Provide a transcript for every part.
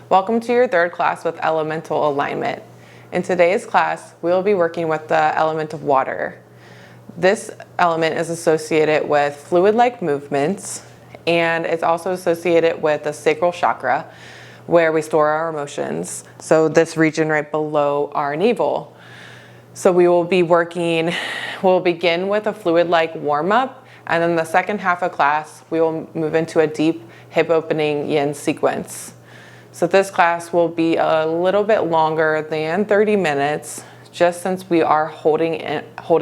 Welcome to your third class with elemental alignment. In today's class, we'll be working with the element of water. This element is associated with fluid-like movements, and it's also associated with the sacral chakra, where we store our emotions. So this region right below our navel. So we'll begin with a fluid-like warm-up, and then the second half of class, we will move into a deep hip opening yin sequence. So this class will be a little bit longer than 30 minutes, just since we are holding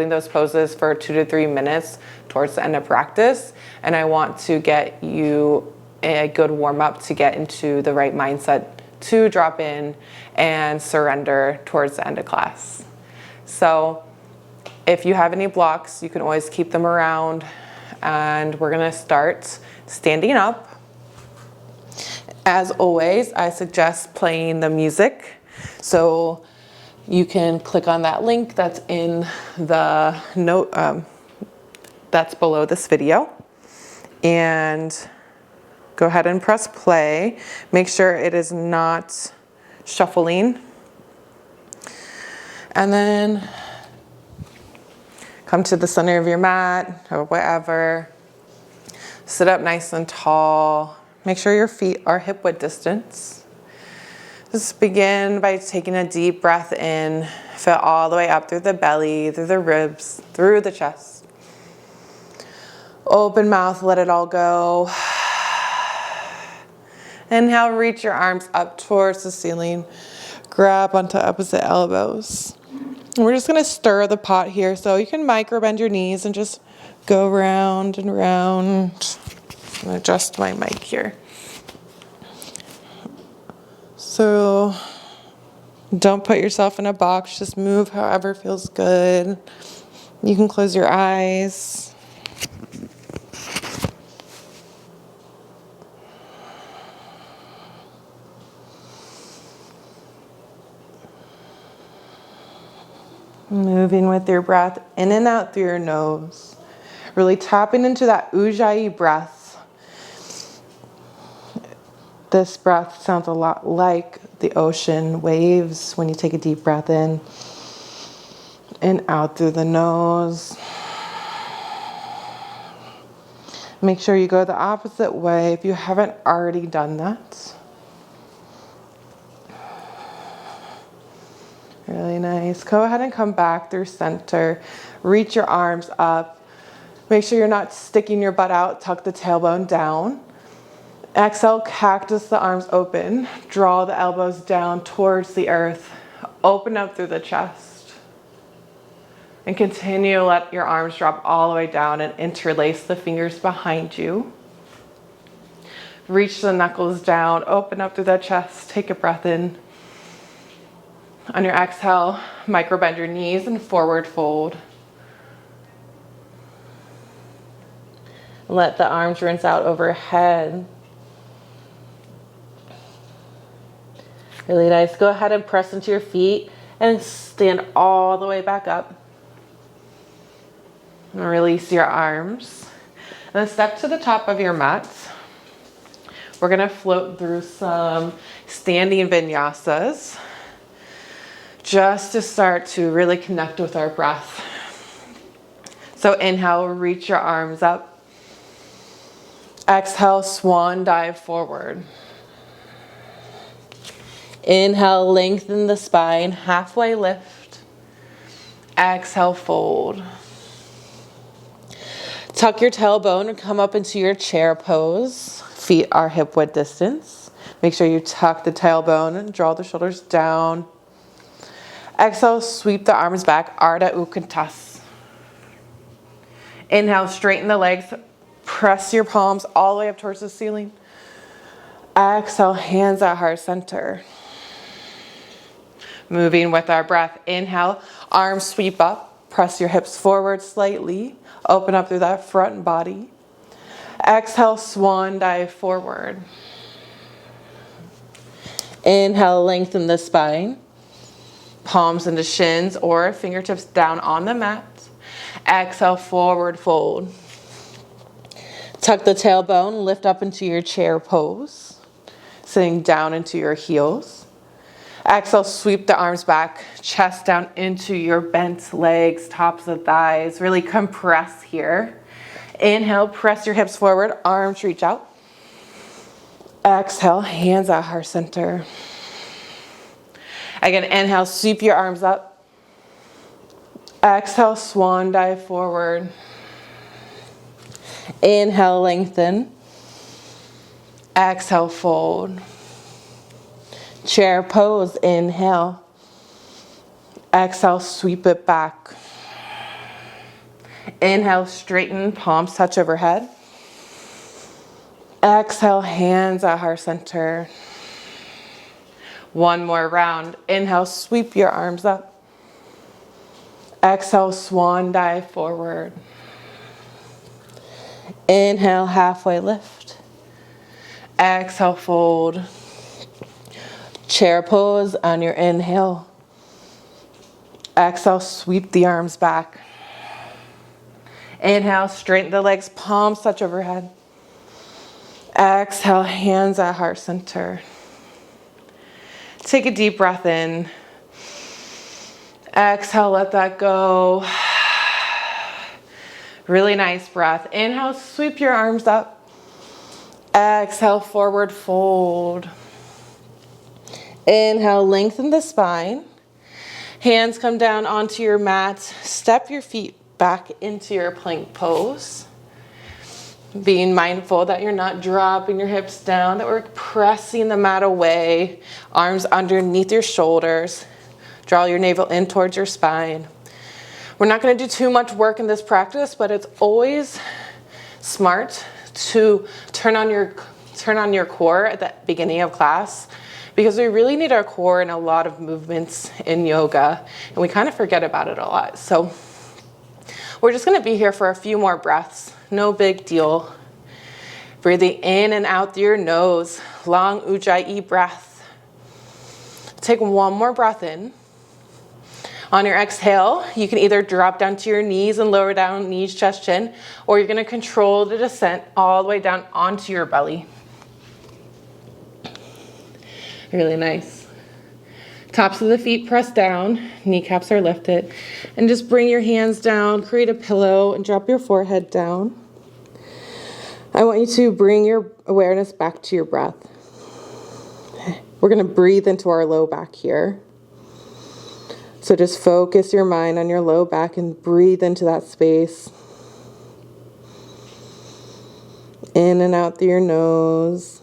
those poses for 2 to 3 minutes towards the end of practice. And I want to get you a good warm up to get into the right mindset to drop in and surrender towards the end of class. So if you have any blocks, you can always keep them around. And we're gonna start standing up. As always, I suggest playing the music. So you can click on that link that's in the note that's below this video. And go ahead and press play. Make sure it is not shuffling. And then come to the center of your mat or whatever. Sit up nice and tall. Make sure your feet are hip width distance. Just begin by taking a deep breath in. Fill all the way up through the belly, through the ribs, through the chest. Open mouth, let it all go. Inhale, reach your arms up towards the ceiling. Grab onto opposite elbows. And we're just gonna stir the pot here, so you can micro bend your knees and just go round and round. I'm gonna adjust my mic here. So don't put yourself in a box, just move however feels good. You can close your eyes. Moving with your breath in and out through your nose. Really tapping into that Ujjayi breath. This breath sounds a lot like the ocean waves when you take a deep breath in and out through the nose. Make sure you go the opposite way if you haven't already done that. Really nice. Go ahead and come back through center. Reach your arms up. Make sure you're not sticking your butt out. Tuck the tailbone down. Exhale, cactus the arms open. Draw the elbows down towards the earth. Open up through the chest. And continue to let your arms drop all the way down and interlace the fingers behind you. Reach the knuckles down. Open up through the chest. Take a breath in. On your exhale, micro bend your knees and forward fold. Let the arms rinse out overhead. Really nice. Go ahead and press into your feet and stand all the way back up. And release your arms. And then step to the top of your mat. We're gonna float through some standing vinyasas, just to start to really connect with our breath. So inhale, reach your arms up. Exhale, swan dive forward. Inhale, lengthen the spine, halfway lift. Exhale, fold. Tuck your tailbone and come up into your chair pose. Feet are hip width distance. Make sure you tuck the tailbone and draw the shoulders down. Exhale, sweep the arms back, Ardha Utkatas. Inhale, straighten the legs. Press your palms all the way up towards the ceiling. Exhale, hands at heart center. Moving with our breath. Inhale, arms sweep up. Press your hips forward slightly. Open up through that front body. Exhale, swan dive forward. Inhale, lengthen the spine. Palms into shins or fingertips down on the mat. Exhale, forward fold. Tuck the tailbone, lift up into your chair pose. sitting down into your heels. Exhale, sweep the arms back, chest down into your bent legs, tops of thighs. Really compress here. Inhale, press your hips forward, arms reach out. Exhale, hands at heart center. Again, inhale, sweep your arms up. Exhale, swan dive forward. Inhale, lengthen. Exhale, fold. Chair pose, inhale. Exhale, sweep it back. Inhale, straighten, palms touch overhead. Exhale, hands at heart center. One more round. Inhale, sweep your arms up. Exhale, swan dive forward. Inhale, halfway lift. Exhale, fold. Chair pose on your inhale. Exhale, sweep the arms back. Inhale, straighten the legs, palms touch overhead. Exhale, hands at heart center. Take a deep breath in. Exhale, let that go. Really nice breath. Inhale, sweep your arms up. Exhale, forward fold. Inhale, lengthen the spine. Hands come down onto your mat. Step your feet back into your plank pose. Being mindful that you're not dropping your hips down, that we're pressing the mat away. Arms underneath your shoulders. Draw your navel in towards your spine. We're not going to do too much work in this practice, but it's always smart to turn on your core at the beginning of class, because we really need our core in a lot of movements in yoga, and we kind of forget about it a lot. So we're just going to be here for a few more breaths. No big deal. Breathing in and out through your nose. Long Ujjayi breath. Take one more breath in. On your exhale, you can either drop down to your knees and lower down, knees, chest, chin, or you're going to control the descent all the way down onto your belly. Really nice. Tops of the feet press down, kneecaps are lifted, and just bring your hands down, create a pillow, and drop your forehead down. I want you to bring your awareness back to your breath. We're going to breathe into our low back here. So just focus your mind on your low back and breathe into that space. In and out through your nose.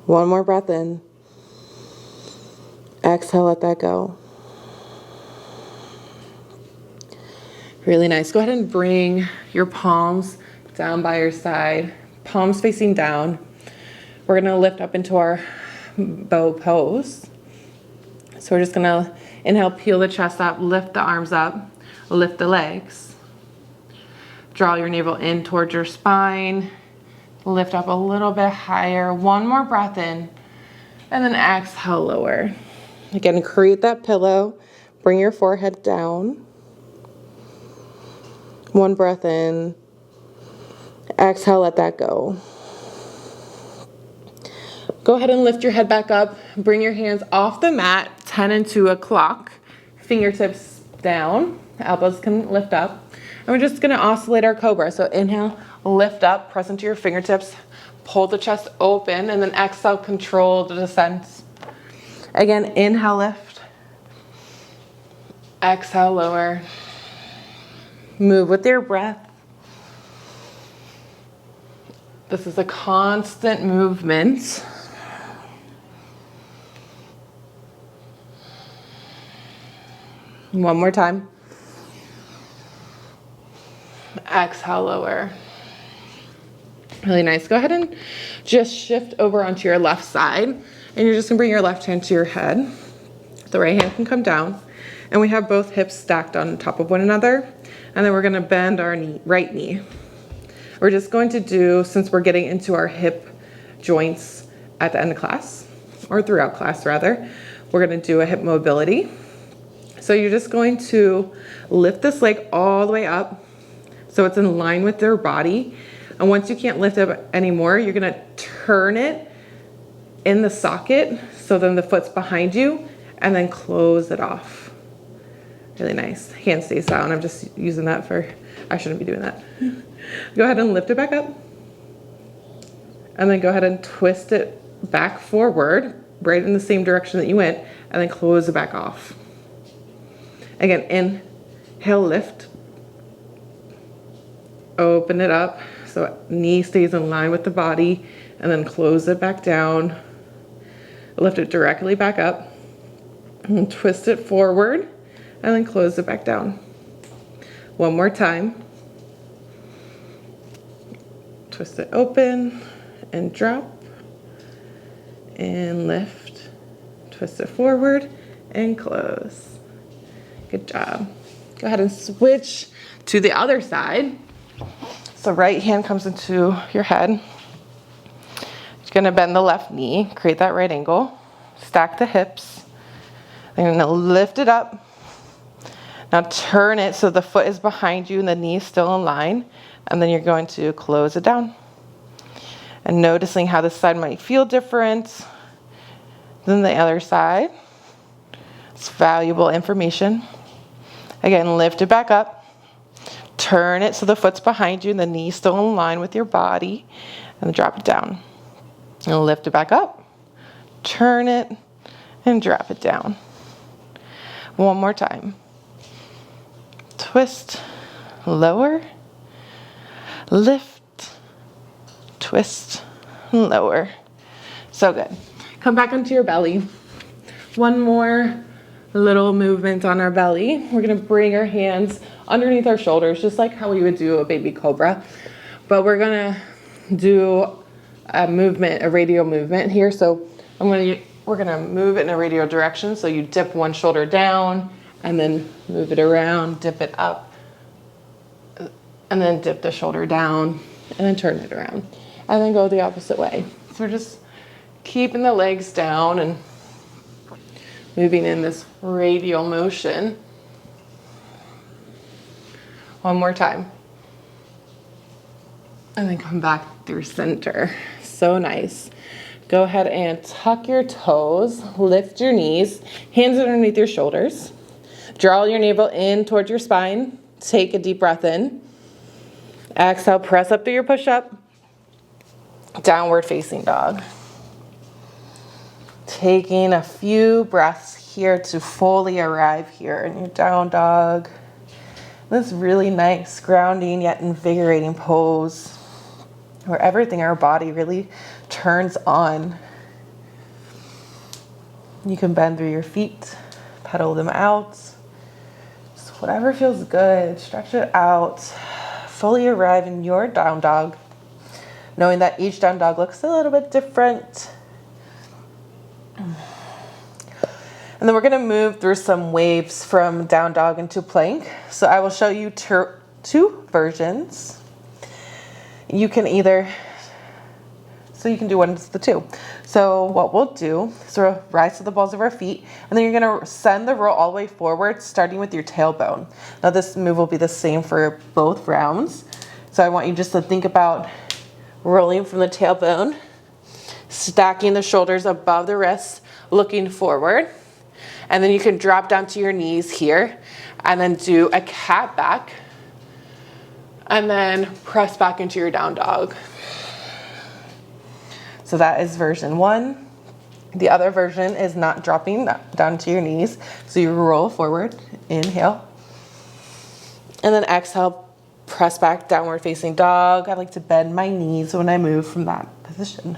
One more breath in. Exhale, let that go. Really nice. Go ahead and bring your palms down by your side, palms facing down. We're going to lift up into our bow pose. So we're just going to inhale, peel the chest up, lift the arms up, lift the legs. Draw your navel in towards your spine. Lift up a little bit higher. One more breath in, and then exhale, lower. Again, create that pillow. Bring your forehead down. One breath in. Exhale, let that go. Go ahead and lift your head back up. Bring your hands off the mat, 10 into a clock. Fingertips down. Elbows can lift up. And we're just going to oscillate our cobra. So inhale, lift up, press into your fingertips, pull the chest open, and then exhale, control the descent. Again, inhale, lift. Exhale, lower. Move with your breath. This is a constant movement. One more time. Exhale, lower. Really nice. Go ahead and just shift over onto your left side. And you're just going to bring your left hand to your head. The right hand can come down. And we have both hips stacked on top of one another. And then we're going to bend our right knee. We're just going to do, since we're getting into our hip joints at the end of class, or throughout class rather, we're going to do a hip mobility. So you're just going to lift this leg all the way up so it's in line with their body. And once you can't lift it anymore, you're gonna turn it in the socket so then the foot's behind you, and then close it off. Really nice. Hand stays down. I'm just using that for, I shouldn't be doing that. Go ahead and lift it back up. And then go ahead and twist it back forward, right in the same direction that you went, and then close it back off. Again, inhale, lift. Open it up so knee stays in line with the body, and then close it back down. Lift it directly back up, and twist it forward, and then close it back down. One more time. Twist it open and drop, and lift. Twist it forward and close. Good job. Go ahead and switch to the other side. So right hand comes into your head. You're gonna bend the left knee, create that right angle, stack the hips. Then you're gonna lift it up. Now turn it so the foot is behind you and the knee is still in line. And then you're going to close it down. And noticing how this side might feel different than the other side. It's valuable information. Again, lift it back up. Turn it so the foot's behind you and the knee's still in line with your body. And then drop it down. And lift it back up. Turn it and drop it down. One more time. Twist, lower, lift, twist, lower. So good. Come back onto your belly. One more little movement on our belly. We're gonna bring our hands underneath our shoulders, just like how we would do a baby cobra. But we're gonna do a movement, a radial movement here. So we're gonna move it in a radial direction. So you dip one shoulder down and then move it around, dip it up, and then dip the shoulder down and then turn it around. And then go the opposite way. So we're just keeping the legs down and moving in this radial motion. One more time. And then come back through center. So nice. Go ahead and tuck your toes, lift your knees, hands underneath your shoulders. Draw your navel in towards your spine. Take a deep breath in. Exhale, press up through your push-up. Downward facing dog. Taking a few breaths here to fully arrive here in your down dog. This really nice, grounding yet invigorating pose where everything in our body really turns on. You can bend through your feet, pedal them out. Just whatever feels good, stretch it out. Fully arrive in your down dog, knowing that each down dog looks a little bit different. And then we're gonna move through some waves from down dog into plank. So I will show you two versions. You can do one of the two. So what we'll do is we'll rise to the balls of our feet, and then you're gonna send the roll all the way forward, starting with your tailbone. Now this move will be the same for both rounds. So I want you just to think about rolling from the tailbone, stacking the shoulders above the wrists, looking forward. And then you can drop down to your knees here and then do a cat back and then press back into your down dog. So that is version one. The other version is not dropping down to your knees. So you roll forward, inhale, and then exhale, press back, downward facing dog. I like to bend my knees when I move from that position.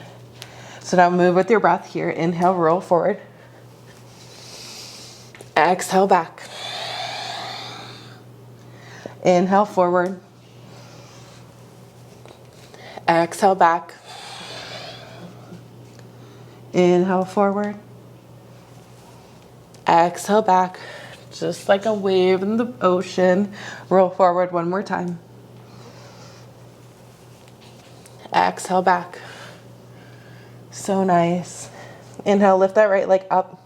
So now move with your breath here. Inhale, roll forward. Exhale back. Inhale forward. Exhale back. Inhale forward. Exhale back. Just like a wave in the ocean. Roll forward one more time. Exhale back. So nice. Inhale, lift that right leg up.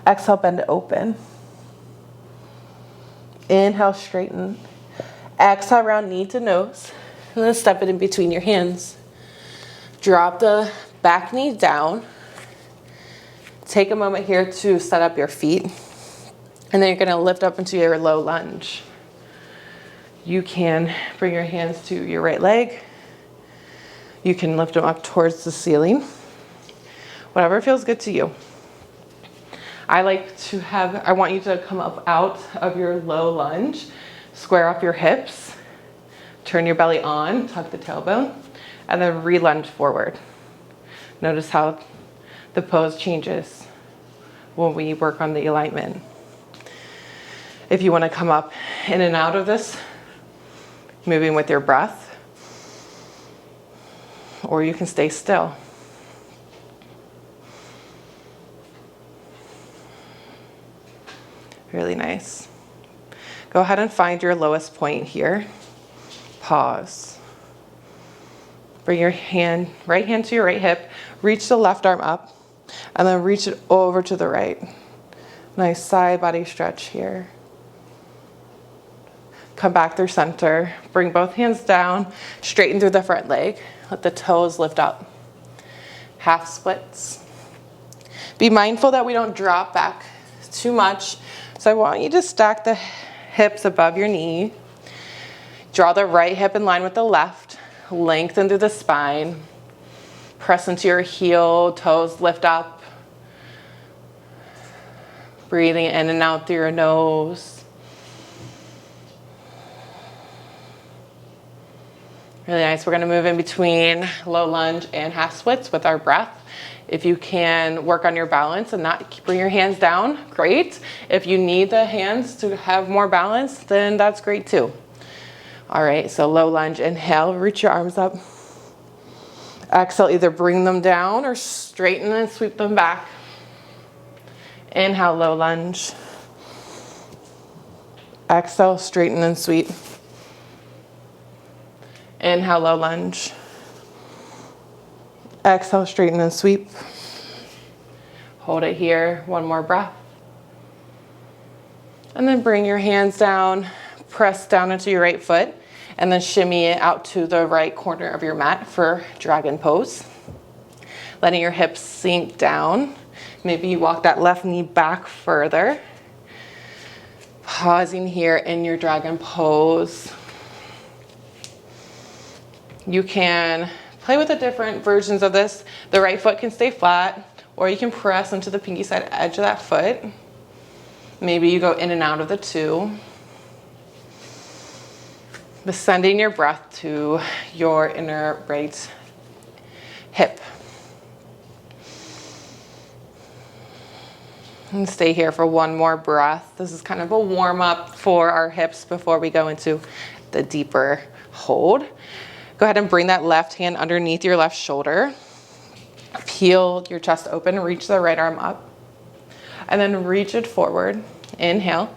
Exhale, bend it open. Inhale, straighten. Exhale, round knee to nose. And then step it in between your hands. Drop the back knee down. Take a moment here to set up your feet. And then you're gonna lift up into your low lunge. You can bring your hands to your right leg. You can lift them up towards the ceiling. Whatever feels good to you. I want you to come up out of your low lunge, square up your hips, turn your belly on, tuck the tailbone, and then re-lunge forward. Notice how the pose changes when we work on the alignment. If you want to come up in and out of this, moving with your breath, or you can stay still. Really nice. Go ahead and find your lowest point here. Pause. Bring your right hand to your right hip, reach the left arm up, and then reach it over to the right. Nice side body stretch here. Come back through center. Bring both hands down, straighten through the front leg. Let the toes lift up. Half splits. Be mindful that we don't drop back too much. So I want you to stack the hips above your knee. Draw the right hip in line with the left. Lengthen through the spine. Press into your heel, toes lift up. Breathing in and out through your nose. Really nice. We're going to move in between low lunge and half splits with our breath. If you can work on your balance and not bring your hands down, great. If you need the hands to have more balance, then that's great too. All right, so low lunge, inhale, reach your arms up. Exhale, either bring them down or straighten and sweep them back. Inhale, low lunge. Exhale, straighten and sweep. Inhale, low lunge. Exhale, straighten and sweep. Hold it here, one more breath. And then bring your hands down, press down into your right foot, and then shimmy it out to the right corner of your mat for dragon pose. Letting your hips sink down. Maybe you walk that left knee back further. Pausing here in your dragon pose. You can play with the different versions of this. The right foot can stay flat, or you can press into the pinky side edge of that foot. Maybe you go in and out of the two. But sending your breath to your inner right hip. And stay here for one more breath. This is kind of a warm up for our hips before we go into the deeper hold. Go ahead and bring that left hand underneath your left shoulder. Peel your chest open, reach the right arm up. And then reach it forward. Inhale.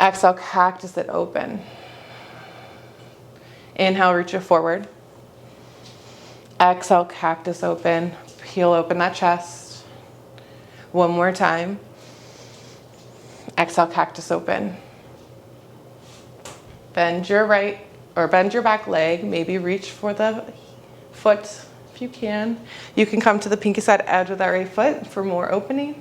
Exhale, cactus it open. Inhale, reach it forward. Exhale, cactus open. Peel open that chest. One more time. Exhale, cactus open. Bend your back leg. Maybe reach for the foot if you can. You can come to the pinky side edge of that right foot for more opening.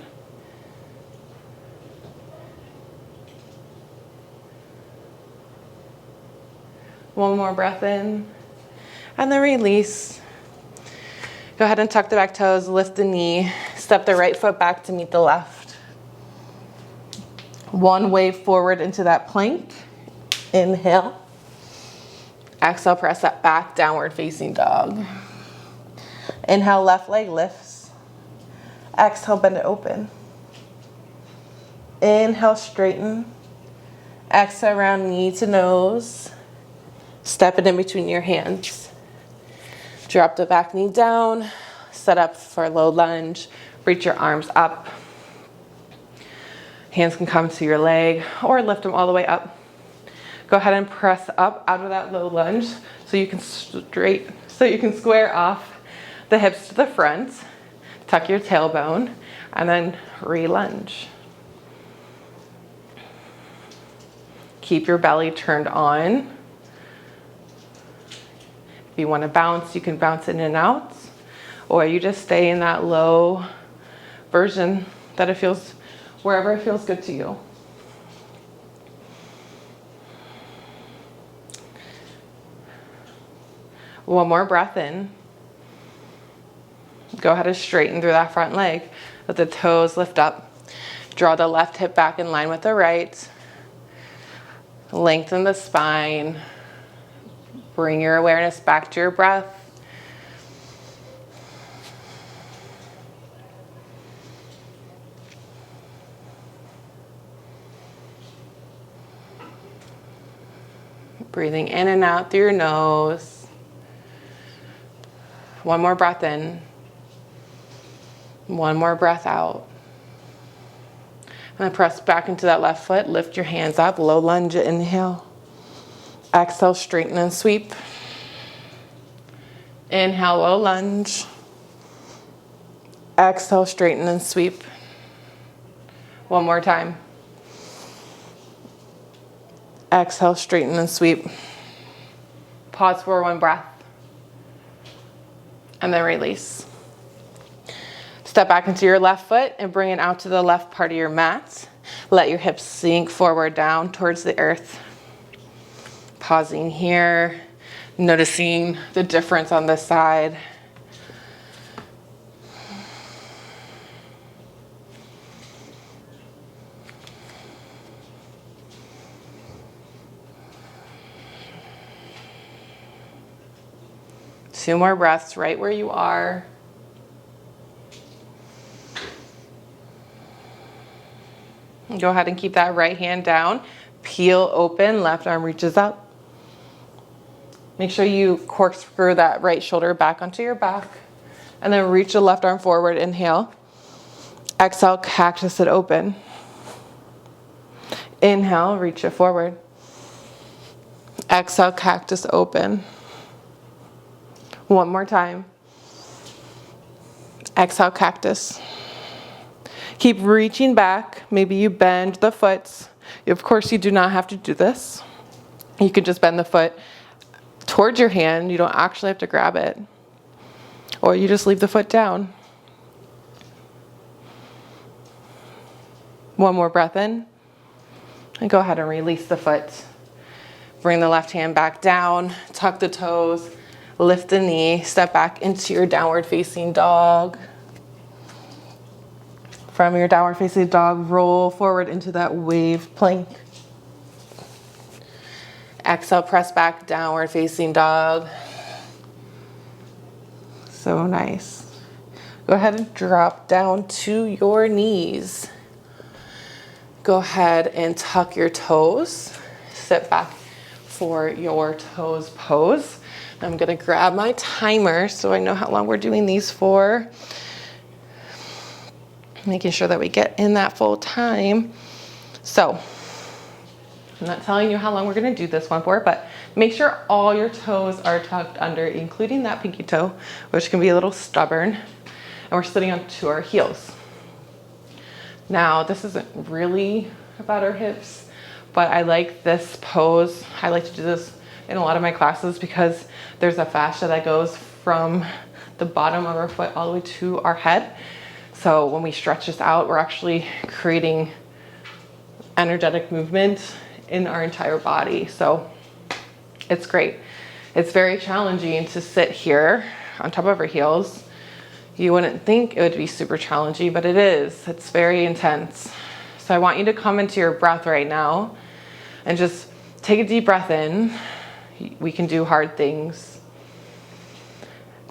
One more breath in, and then release. Go ahead and tuck the back toes, lift the knee, step the right foot back to meet the left. One wave forward into that plank. Inhale. Exhale, press that back, downward facing dog. Inhale, left leg lifts. Exhale, bend it open. Inhale, straighten. Exhale, round knee to nose. Step it in between your hands. Drop the back knee down. Set up for low lunge. Reach your arms up. Hands can come to your leg or lift them all the way up. Go ahead and press up out of that low lunge so you can square off the hips to the front. Tuck your tailbone and then re-lunge. Keep your belly turned on. If you want to bounce, you can bounce in and out, or you just stay in that low version that it feels, wherever it feels good to you. One more breath in. Go ahead and straighten through that front leg. Let the toes lift up. Draw the left hip back in line with the right. Lengthen the spine. Bring your awareness back to your breath. Breathing in and out through your nose. One more breath in. One more breath out. And then press back into that left foot. Lift your hands up. Low lunge, inhale. Exhale, straighten and sweep. Inhale, low lunge. Exhale, straighten and sweep. One more time. Exhale, straighten and sweep. Pause for one breath. And then release. Step back into your left foot and bring it out to the left part of your mat. Let your hips sink forward down towards the earth. Pausing here, noticing the difference on this side. Two more breaths right where you are. Go ahead and keep that right hand down. Peel open, left arm reaches up. Make sure you corkscrew that right shoulder back onto your back. And then reach the left arm forward, inhale. Exhale, cactus it open. Inhale, reach it forward. Exhale, cactus open. One more time. Exhale, cactus. Keep reaching back. Maybe you bend the foot. Of course, you do not have to do this. You can just bend the foot towards your hand. You don't actually have to grab it. Or you just leave the foot down. One more breath in. And go ahead and release the foot. Bring the left hand back down. Tuck the toes. Lift the knee. Step back into your downward facing dog. From your downward facing dog, roll forward into that wave plank. Exhale, press back, downward facing dog. So nice. Go ahead and drop down to your knees. Go ahead and tuck your toes. Sit back for your toes pose. I'm gonna grab my timer so I know how long we're doing these for. Making sure that we get in that full time. So, I'm not telling you how long we're gonna do this one for, but make sure all your toes are tucked under, including that pinky toe, which can be a little stubborn. And we're sitting onto our heels. Now, this isn't really about our hips, but I like this pose. I like to do this in a lot of my classes because there's a fascia that goes from the bottom of our foot all the way to our head. So when we stretch this out, we're actually creating energetic movement in our entire body. So it's great. It's very challenging to sit here on top of our heels. You wouldn't think it would be super challenging, but it is. It's very intense. So I want you to come into your breath right now and just take a deep breath in. We can do hard things.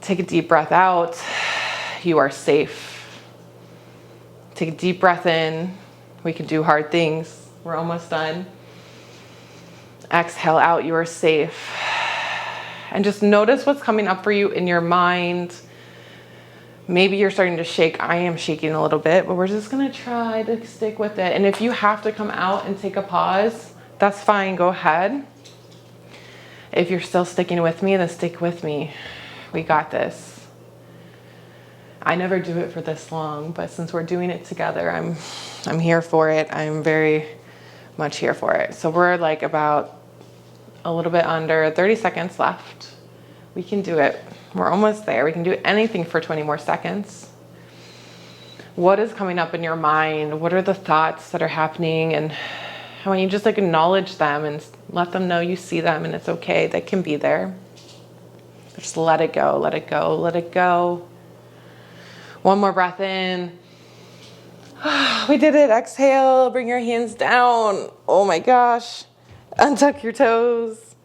Take a deep breath out. You are safe. Take a deep breath in. We can do hard things. We're almost done. Exhale out. You are safe. And just notice what's coming up for you in your mind. Maybe you're starting to shake. I am shaking a little bit, but we're just going to try to stick with it. And if you have to come out and take a pause, that's fine. Go ahead. If you're still sticking with me, then stick with me. We got this. I never do it for this long, but since we're doing it together, I'm here for it. I'm very much here for it. So we're like about a little bit under 30 seconds left. We can do it. We're almost there. We can do anything for 20 more seconds. What is coming up in your mind? What are the thoughts that are happening? And when you just like acknowledge them and let them know you see them and it's okay, they can be there. Just let it go, let it go, let it go. One more breath in. We did it. Exhale, bring your hands down. Oh my gosh. Untuck your toes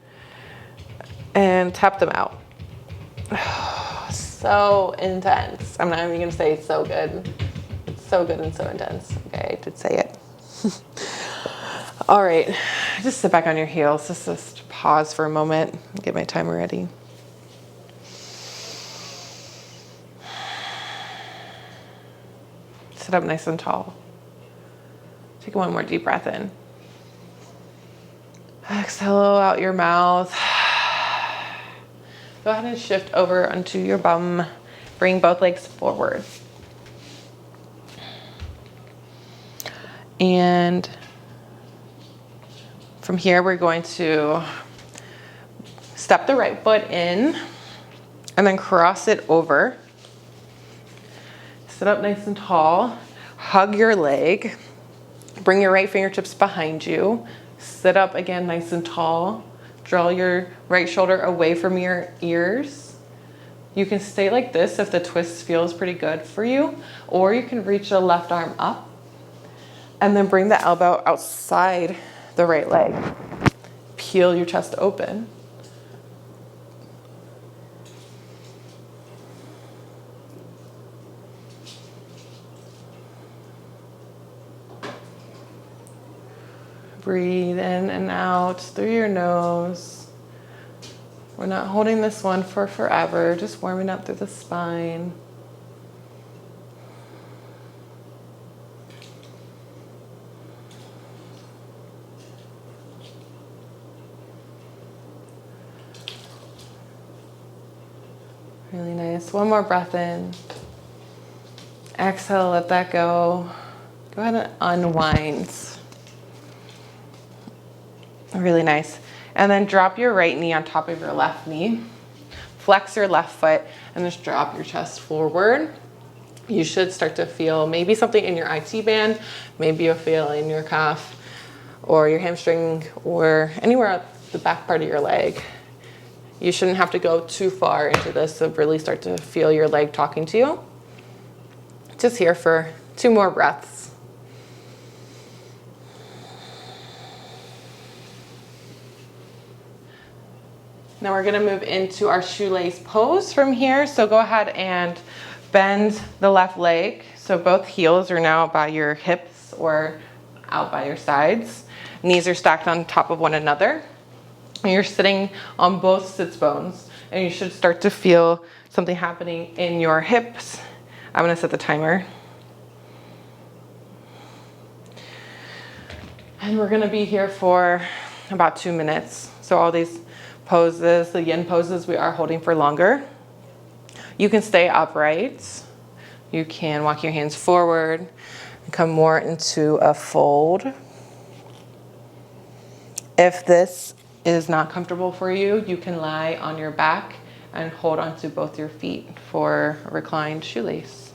and tap them out. So intense. I'm not even gonna say it's so good. It's so good and so intense. Okay, I did say it. All right, just sit back on your heels. Just pause for a moment. Get my timer ready. Sit up nice and tall. Take one more deep breath in. Exhale out your mouth. Go ahead and shift over onto your bum. Bring both legs forward. And from here, we're going to step the right foot in and then cross it over. Sit up nice and tall. Hug your leg. Bring your right fingertips behind you. Sit up again nice and tall. Draw your right shoulder away from your ears. You can stay like this if the twist feels pretty good for you, or you can reach the left arm up and then bring the elbow outside the right leg. Peel your chest open. Breathe in and out through your nose. We're not holding this one for forever, just warming up through the spine. Really nice. One more breath in. Exhale, let that go. Go ahead and unwind. Really nice. And then drop your right knee on top of your left knee. Flex your left foot and just drop your chest forward. You should start to feel maybe something in your IT band, maybe you'll feel in your calf or your hamstring or anywhere at the back part of your leg. You shouldn't have to go too far into this to really start to feel your leg talking to you. Just here for 2 more breaths. Now we're gonna move into our shoelace pose from here. So go ahead and bend the left leg. So both heels are now by your hips or out by your sides. Knees are stacked on top of one another. And you're sitting on both sits bones. And you should start to feel something happening in your hips. I'm gonna set the timer. And we're gonna be here for about 2 minutes. So all these poses, the yin poses, we are holding for longer. You can stay upright. You can walk your hands forward and come more into a fold. If this is not comfortable for you, you can lie on your back and hold onto both your feet for a reclined shoelace.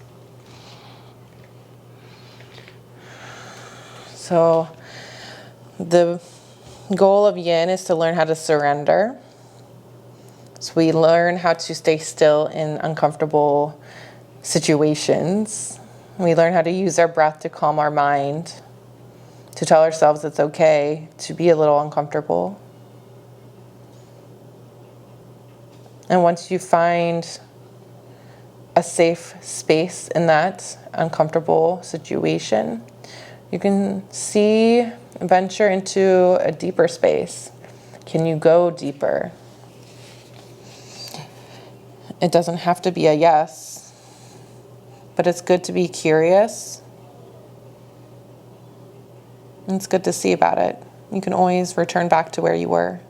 So the goal of yin is to learn how to surrender. So we learn how to stay still in uncomfortable situations. We learn how to use our breath to calm our mind, to tell ourselves it's okay to be a little uncomfortable. And once you find a safe space in that uncomfortable situation, you can venture into a deeper space. Can you go deeper? It doesn't have to be a yes, but it's good to be curious. And it's good to see about it. You can always return back to where you were.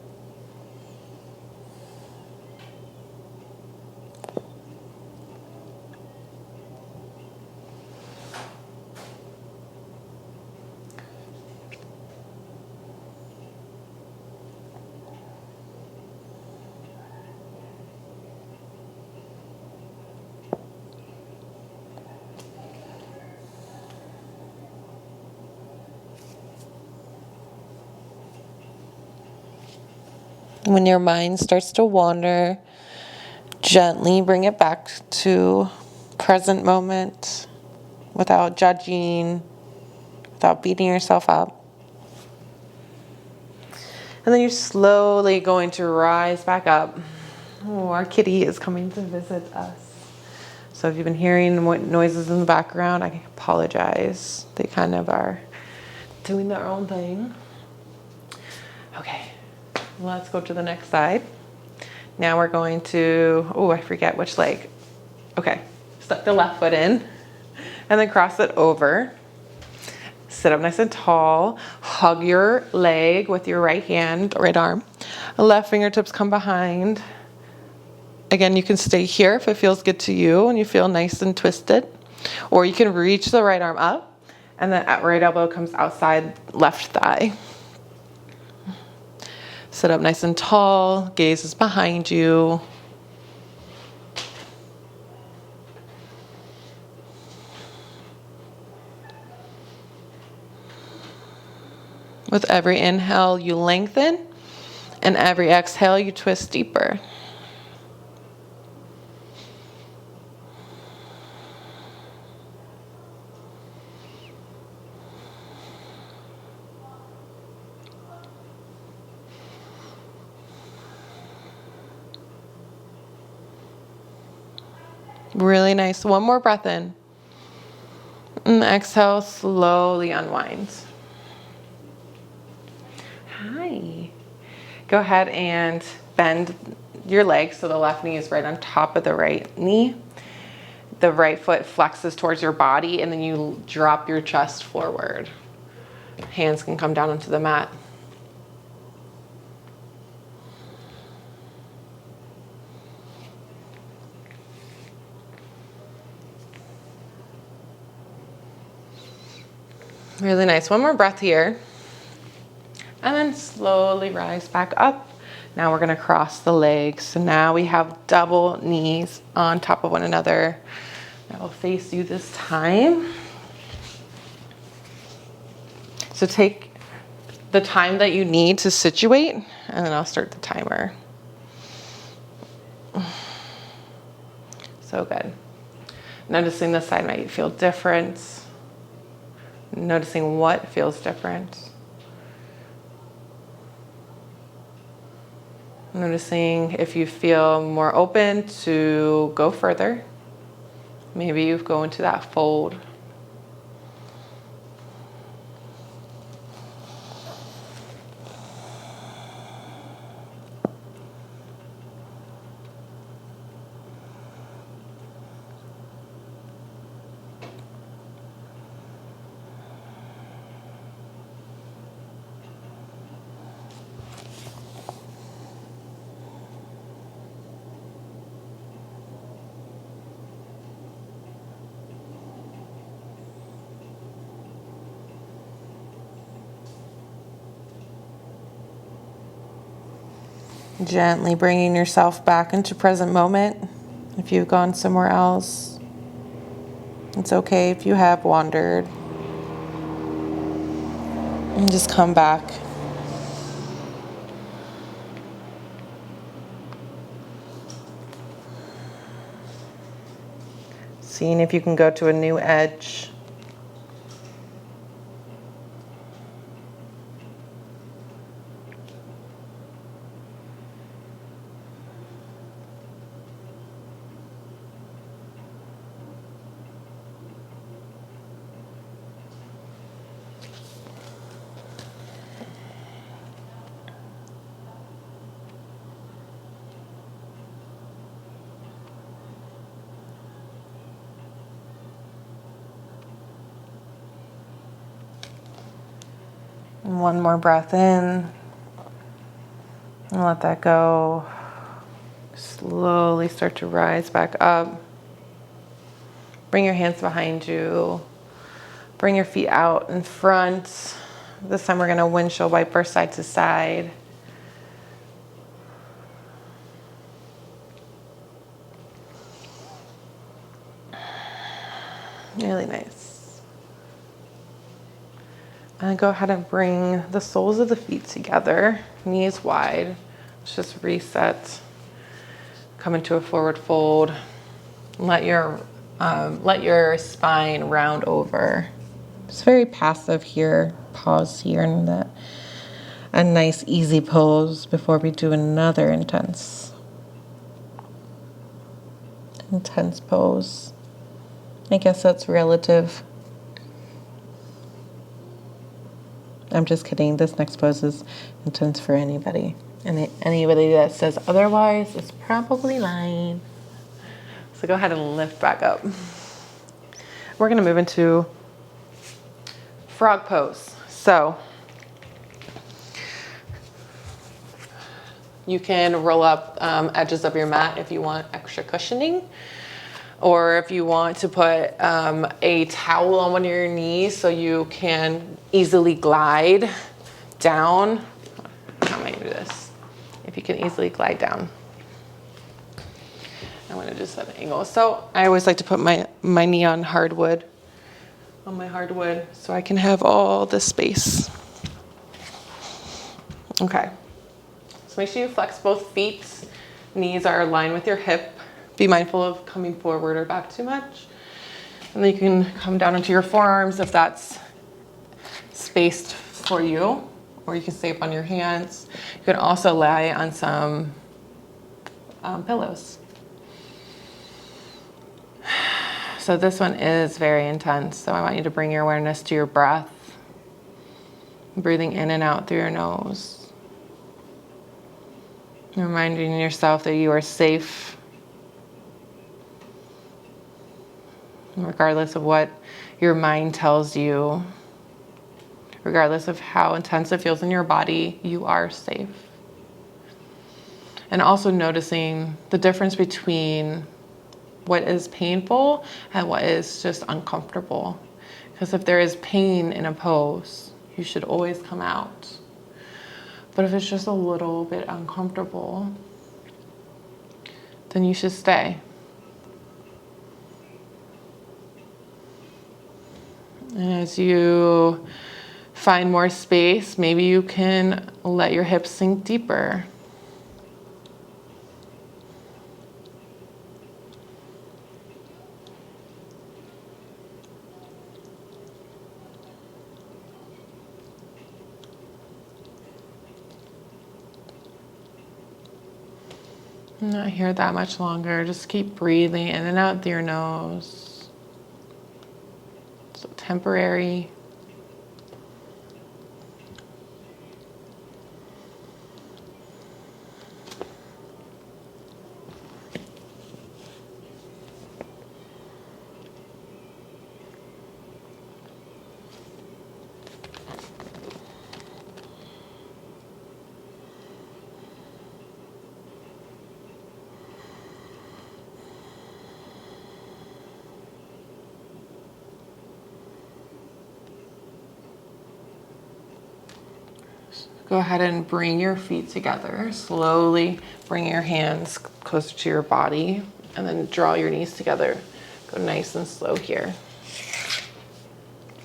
When your mind starts to wander, gently bring it back to present moment without judging, without beating yourself up. And then you're slowly going to rise back up. Oh, our kitty is coming to visit us. So if you've been hearing noises in the background, I apologize. They kind of are doing their own thing. Okay, let's go to the next side. Now we're going to, oh, I forget which leg. Okay, stuck the left foot in and then cross it over. Sit up nice and tall. Hug your leg with your right hand, right arm. Left fingertips come behind. Again, you can stay here if it feels good to you and you feel nice and twisted. Or you can reach the right arm up and then right elbow comes outside left thigh. Sit up nice and tall. Gaze is behind you. With every inhale, you lengthen, and every exhale, you twist deeper. Really nice. One more breath in. And exhale, slowly unwind. Hi. Go ahead and bend your leg so the left knee is right on top of the right knee. The right foot flexes towards your body and then you drop your chest forward. Hands can come down onto the mat. Really nice. One more breath here. And then slowly rise back up. Now we're gonna cross the legs. So now we have double knees on top of one another. I will face you this time. So take the time that you need to situate, and then I'll start the timer. So good. Noticing this side might feel different. Noticing what feels different. Noticing if you feel more open to go further. Maybe you go into that fold. Gently bringing yourself back into present moment. If you've gone somewhere else, it's okay if you have wandered. And just come back. Seeing if you can go to a new edge. And one more breath in. And let that go. Slowly start to rise back up. Bring your hands behind you. Bring your feet out in front. This time we're going to windshield wiper side to side. Really nice. And go ahead and bring the soles of the feet together, knees wide. Let's just reset. Come into a forward fold. Let your spine round over. It's very passive here. Pause here and that. A nice easy pose before we do another intense pose. I guess that's relative. I'm just kidding. This next pose is intense for anybody. And anybody that says otherwise is probably lying. So go ahead and lift back up. We're going to move into frog pose. So you can roll up edges of your mat if you want extra cushioning, or if you want to put a towel on one of your knees so you can easily glide down. How am I gonna do this? If you can easily glide down. I'm gonna just set an angle. So I always like to put my knee on my hardwood, so I can have all the space. Okay. So make sure you flex both feet. Knees are aligned with your hip. Be mindful of coming forward or back too much. And then you can come down into your forearms if that's spaced for you, or you can stay up on your hands. You can also lie on some pillows. So this one is very intense. So I want you to bring your awareness to your breath, breathing in and out through your nose. Reminding yourself that you are safe, regardless of what your mind tells you, regardless of how intense it feels in your body, you are safe. And also noticing the difference between what is painful and what is just uncomfortable. Because if there is pain in a pose, you should always come out. But if it's just a little bit uncomfortable, then you should stay. And as you find more space, maybe you can let your hips sink deeper. Not here that much longer. Just keep breathing in and out through your nose. So temporary. Go ahead and bring your feet together. Slowly bring your hands closer to your body and then draw your knees together. Go nice and slow here.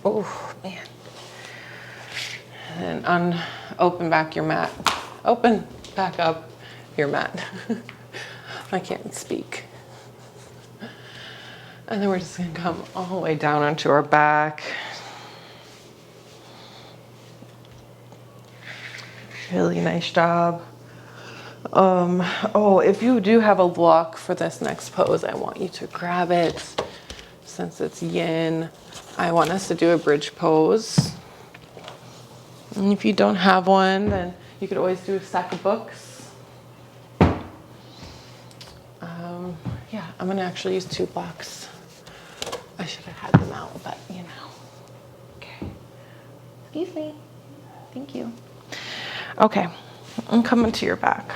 Oh, man. And then open back your mat. Open back up your mat. I can't speak. And then we're just gonna come all the way down onto our back. Really nice job. If you do have a block for this next pose, I want you to grab it. Since it's yin, I want us to do a bridge pose. And if you don't have one, then you could always do a stack of books. Yeah, I'm gonna actually use 2 blocks. I should have had them out, but you know. Okay. Excuse me. Thank you. Okay, and come into your back.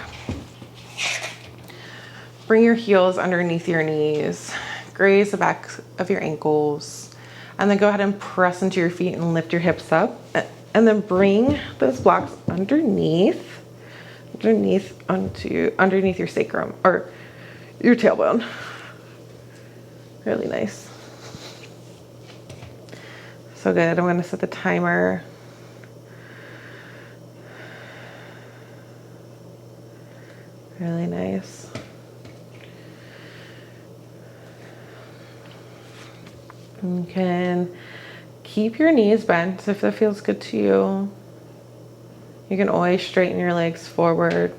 Bring your heels underneath your knees. Graze the back of your ankles. And then go ahead and press into your feet and lift your hips up. And then bring those blocks underneath your sacrum or your tailbone. Really nice. So good. I'm gonna set the timer. Really nice. You can keep your knees bent if that feels good to you. You can always straighten your legs forward.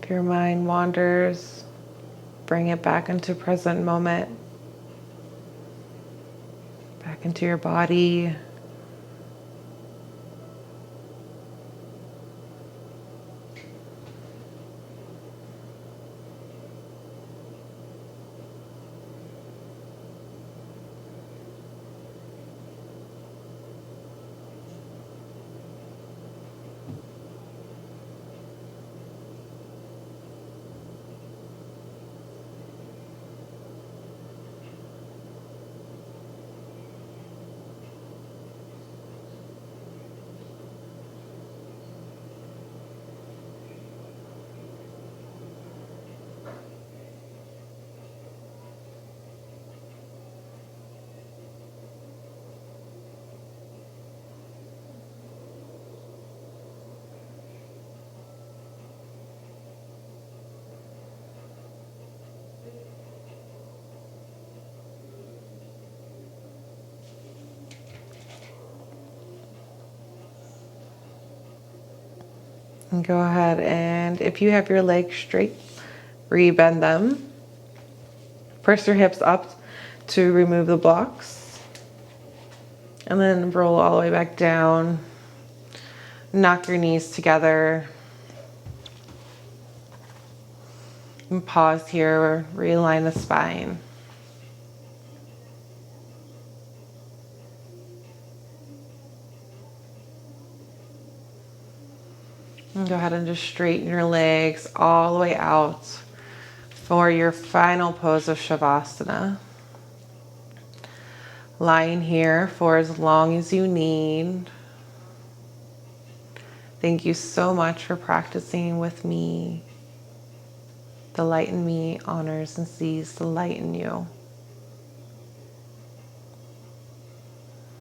If your mind wanders, bring it back into present moment, back into your body. And go ahead and if you have your legs straight, rebend them. Press your hips up to remove the blocks. And then roll all the way back down. Knock your knees together. And pause here, realign the spine. And go ahead and just straighten your legs all the way out for your final pose of Shavasana. Lying here for as long as you need. Thank you so much for practicing with me. The light in me honors and sees the light in you.